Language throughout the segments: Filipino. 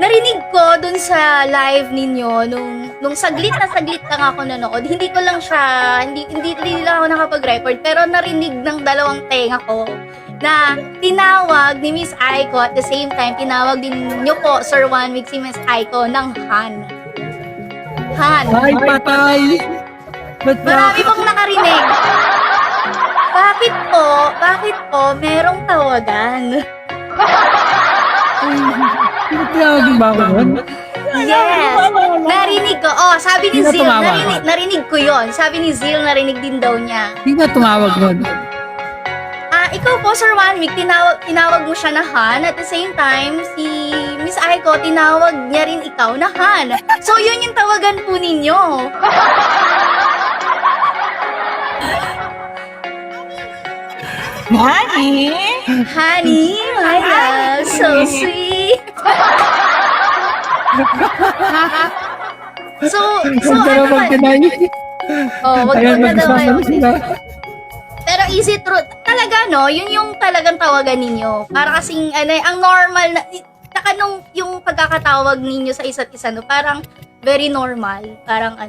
narinig ko dun sa live ninyo, nung saglit lang ako nanood, hindi ko lang siya, hindi lang ako nakapag-record, pero narinig ng dalawang tenga ko na tinawag ni Miss Aiko at the same time, tinawag din nyo po, Sir One Week, si Miss Aiko ng Han. Han. Ay, patay! Marami pong nakarinig. Bakit po, merong tawagan? Tinawagin ba ako nun? Yes! Narinig ko. Oh, sabi ni Sino Zil, tumawag? narinig ko yon. Sabi ni Zil, narinig din daw niya. Hindi na tumawag nun. Ikaw po, Sir One Week, tinawag mo siya na Han. At the same time, si Miss Aiko, tinawag niya rin ikaw na Han. So, yun yung tawagan po ninyo. Honey? Honey, my love, so sweet. so Huwag ka ano na ba? magkanay. Wag Ayan, na daw kayo. magsasama sila. Pero is it true? Talaga, no? Yun yung talagang tawagan ninyo. Para kasing, ang normal na, saka nung yung pagkakatawag ninyo sa isa't isa, no? Parang very normal. Parang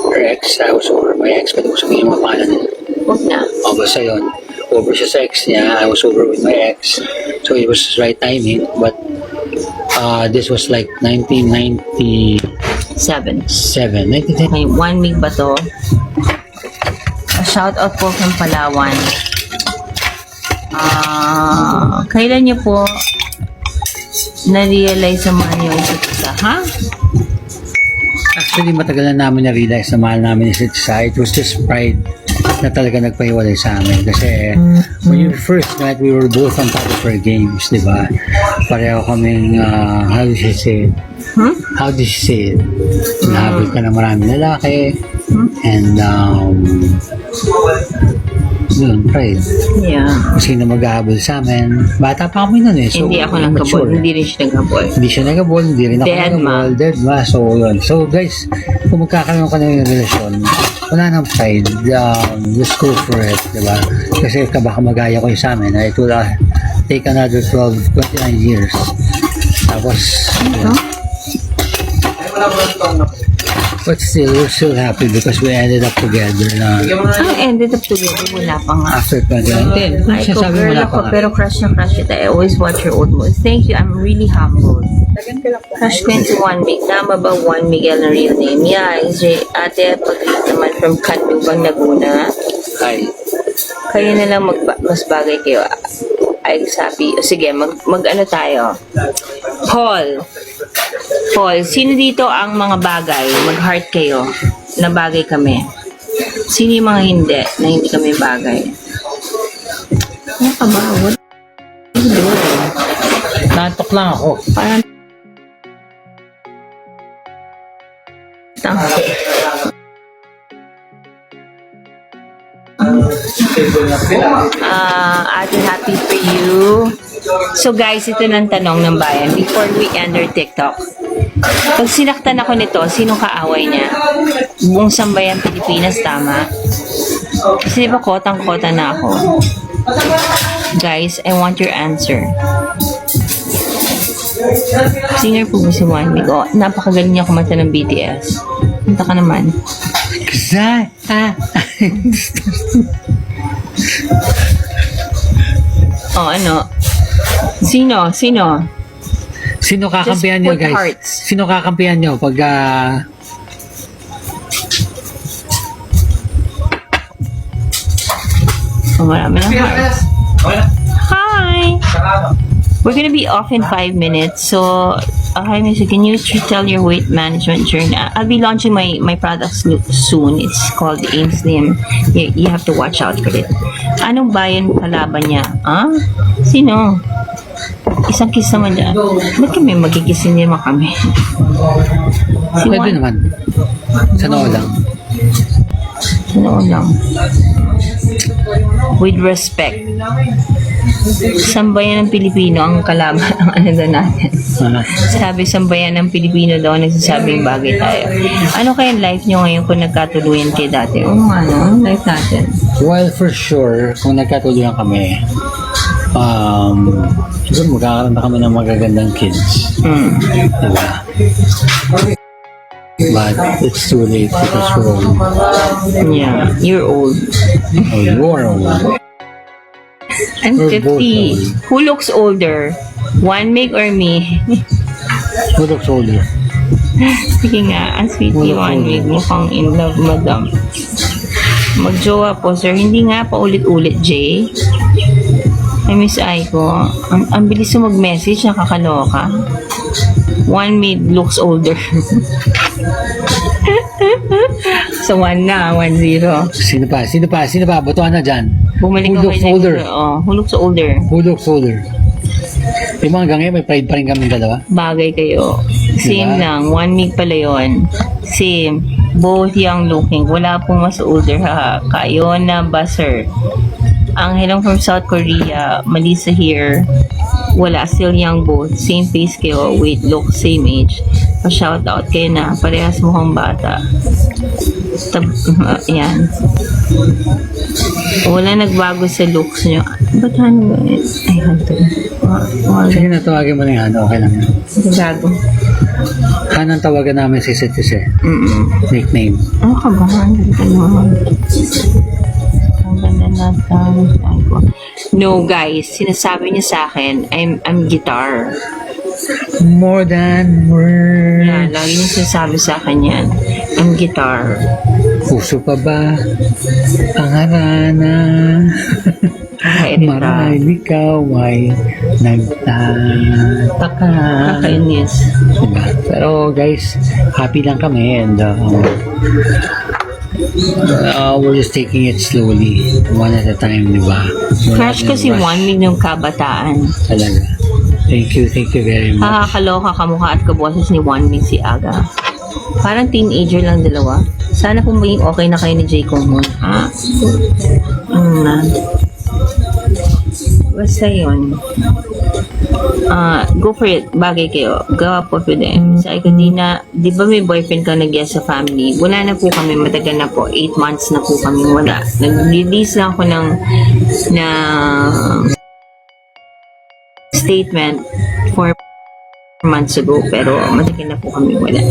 Her ex, I was over my ex, pwede ko sabihin yung mga pangalan nila. Huwag na. O, basta yun. Over siya sa ex niya, I was over with my ex. So it was right timing, but this was like 1997. 7. 1997. Okay, 1 week ba to? A shout out po from Palawan. Kailan niyo po na-realize sa mga niyo isa't isa? Ha? Actually, matagal na namin na-realize na mahal namin isa't isa. It was just pride na talaga nagpahiwalay sa amin. Kasi when you first met, we were both on top of our games, di ba? Pareho kaming, how did she say it? How did she say it? Nahabol ka ng maraming lalaki. And, yun, pride. Yeah. Kung sino mag-ahabol sa amin. Bata pa kami nun eh. So, Hindi ako nagkabol. mature. Hindi rin siya nagkabol. Hindi siya nagabol, hindi rin ako Dead ma. nagabol. Dead ma. So, yun. So, guys, kung magkakaroon ka ng relasyon, wala nang pride. Just go for it, diba? Kasi baka magaya ko yung sa amin. It will take another 12, 29 years. Tapos, yun. But still, we're still happy because we ended up together na Ended up together. Wala pa nga. after 2019. Kung Ay, ko, sinasabi girl wala ako, pa nga. pero crush na crush kita. I always watch your old movies. Thank you. I'm really humbled. Crush ko yun si Juan Miguel. Tama ba Juan Miguel na real name? Yeah, is ate Paglit naman from Candugang, Laguna. Hi. Kayo na lang mas bagay kayo. Ay, sabi. Sige, mag ano tayo? Paul, sino dito ang mga bagay? Mag-heart kayo na bagay kami. Sino yung mga hindi na hindi kami bagay? Ano ka ba? What? Natok lang ako. Parang tangke. Ate, happy for you. So guys, ito ng tanong ng bayan before we end our TikTok. Pag sinaktan ako nito, sinong kaaway niya? Buong sambayan Pilipinas, tama? Kasi di ba kotang-kota na ako? Guys, I want your answer. Singer po ba si Juan Miguel? Napakagaling niya kumanta ng BTS. Punta ka naman. Ano? Sino? Sino kakampihan Just nyo, put guys? hearts. Sino kakampihan nyo pag Marami ng hearts. Hi! We're gonna be off in 5 minutes. So, hi, Mr. Can you tell your weight management journey? I'll be launching my products soon. It's called Aim Slim. You have to watch out for it. Anong bayan kalaban niya? Sino? Isang kiss naman dyan. Ba't kami magkikiss? Hindi naman kami. pwede naman. Sa noo lang. Ano lang. With respect. Sambayan ng Pilipino ang kalaban ng ano daw natin. Sabi sambayan ng Pilipino daw nagsasabing bagay tayo. Ano kaya life nyo ngayon kung nagkatuluyan kayo dati? Life natin. Well, for sure, kung nagkatuluyan kami, siguro magkakaroon na kami ng magagandang kids. Diba? But it's too late because we're old. Yeah, you're old. Oh, you are old. I'm We're both 50. Who looks older? One Meg or me? Who looks older? Sige nga, ang sweet ni Wala One po. Meg. Mukhang in love, madam. Magjowa po, sir. Hindi nga pa ulit-ulit, Jay. Ay, Miss Aiko. Ang bilis mo mag-message, nakakaloka. One Meg looks older. So, 1 na, 1-0. Sino pa? Botohan na dyan. Bumalik Who ako looks kay older? Oh, who looks older? Who looks older? Yung mga hanggang ngayon, may pride pa rin kami dalawa. Bagay kayo. Same Diba? lang. 1 week pala yun. Same. Both young looking. Wala pong mas older ha. Kayona Basser. Ang helong from South Korea. Melissa here. Wala. Still young both. Same face kayo. Weight, look, same age. Pa-shout out kayo na. Parehas mukhang bata. Yan. Wala nagbago sa looks nyo. Ba't ano? Ay, hanto. Sige na, tawagin mo na yan. Okay lang yan. Gago. Kanang tawagan namin si Sitise. Nickname. Ano ka ba? Ang ganda na tayo. No guys, sinasabi niya sa akin, I'm guitar. More than words. Yan, lagi niya sinasabi sa akin yan. I'm guitar. Puso pa ba ang harana? Kakainit ka. Marahil ikaw ay nagtataka. Kakainis. Diba? Pero guys, happy lang kami and we're just taking it slowly, one at a time, diba? Crush ko si One Mig ng kabataan. Talaga. Thank you very much. Nakakaloka kamukha at kaboses ni One Mig si Aga. Parang teenager lang dalawa. Sana kung maging okay na kayo ni Jay Konghoon. Basta yun. Go for it. Bagay kayo. Go up with them. Sa ko, di ba may boyfriend ka nag-guest sa family? Wala na po kami. Matagal na po. 8 months na po kami wala. Nag-release lang ako ng statement 4 months ago. Pero matagal na po kami wala.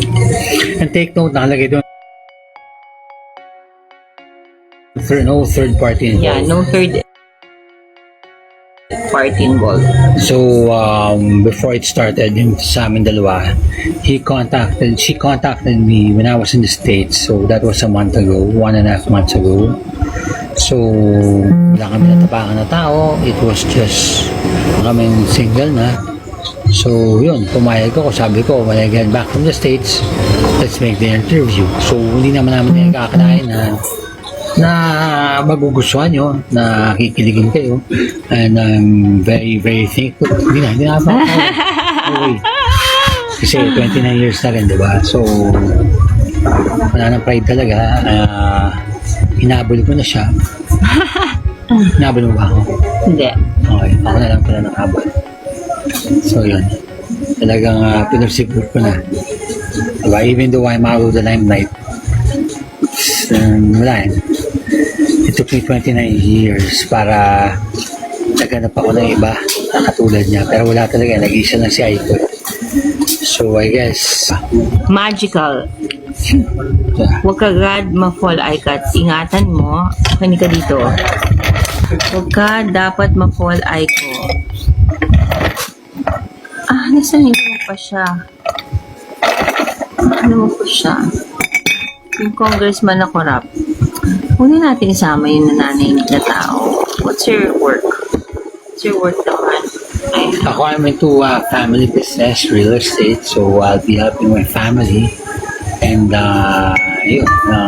And take note, nakalagay doon. No third party involved. Yeah, no third party involved. So, before it started, yung sa amin dalawa, she contacted me when I was in the States. So, that was a month ago, 1.5 months ago. So, wala kami natapakan na tao. It was just, kaming single na. So, yun, pumayag ako. Sabi ko, when I get back from the States, let's make the interview. So, hindi naman namin kakalain na magugustuhan nyo, na kikiligin kayo. And I'm very, very thankful. Hindi na pa. Okay. Kasi 29 years na rin, diba? So, wala nang pride talaga. Hinabol ko na siya. Hinabol mo ba ako? Hindi. Okay, ako na lang pala nakabol. So, yun. Talagang pinagsigur ko na. Diba? Even though I'm out of the limelight, wala yun. It took me 29 years para naghanap ako ng iba na katulad niya. Pero wala talaga. Nag-isa lang si Aiko. So, I guess, Magical. Huwag ka agad ma-fall icon. Ingatan mo. Kani ka dito. Huwag ka dapat ma-fall icon. Nasaan mo pa siya? Ano mo pa siya? Yung congressman na corrupt. Huwag natin isama yung nananayin na tao. What's your work? What's your work naman? ako I'm into family business, real estate. So, I'll be helping my family. And, yun,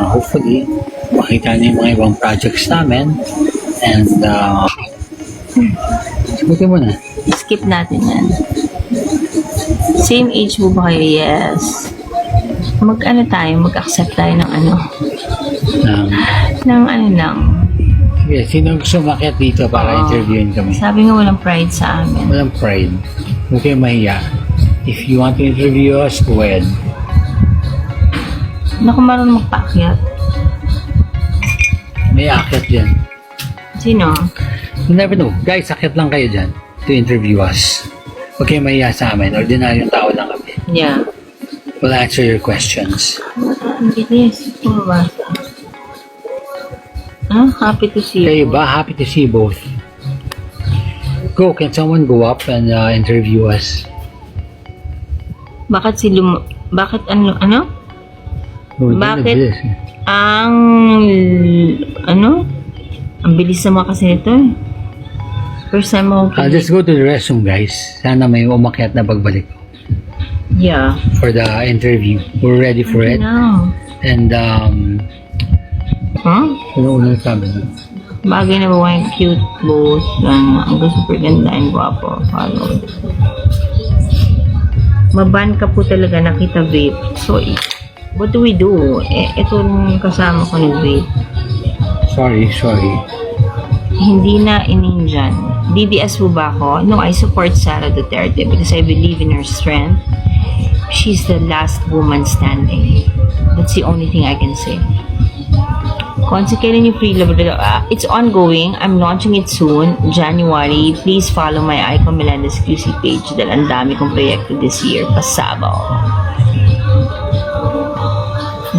hopefully, makita niyo yung mga ibang projects namin. And, sagutin mo na. Skip natin yan. Same age mo ba kayo? Yes. Mag-accept tayo ng lang. Sige, sino gusto umakyat dito para interviewin kami? Sabi nga walang pride sa amin. Walang pride. Huwag kayo mahiya. If you want to interview us, go ahead. Naku, marunong magpaakyat. May akyat dyan. Sino? You never know. Guys, sakit lang kayo dyan to interview us. Huwag kayong mahiya sa amin. Ordinaryong tao lang kami. Yeah. We'll answer your questions. Ang bilis. Bumabasa. Happy to see Kayo you. ba? Happy to see you both. Go, can someone go up and interview us? Bakit bakit ano? Oh, Bakit? bilis. Ang ang bilis naman kasi nito eh. First time ako Just go to the restroom, guys. Sana may umakyat na pagbalik Yeah. for the interview. We're ready for it. No. And, Huh? ano unang sabi niyo? Bagay na ba yung cute both? Ang super ganda and guwapo. Follow. Maban ka po talaga nakita vape. So, what do we do? Ito yung kasama ko nag-vape. Sorry. Hindi na ininjan. DDS po ba ako? No, I support Sara Duterte because I believe in her strength. She's the last woman standing. That's the only thing I can say. Kung kailan yung free love, it's ongoing. I'm launching it soon, January. Please follow my Icon Melendez QC page dahil ang dami kong proyekto this year. Pasabaw.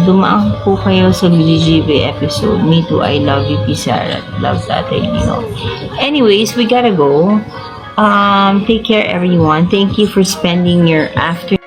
Dumaan po kayo sa BGB episode. Me too, I love you, Pizarra. Love Tatay Lino. Anyways, we gotta go. Take care, everyone. Thank you for spending your afternoon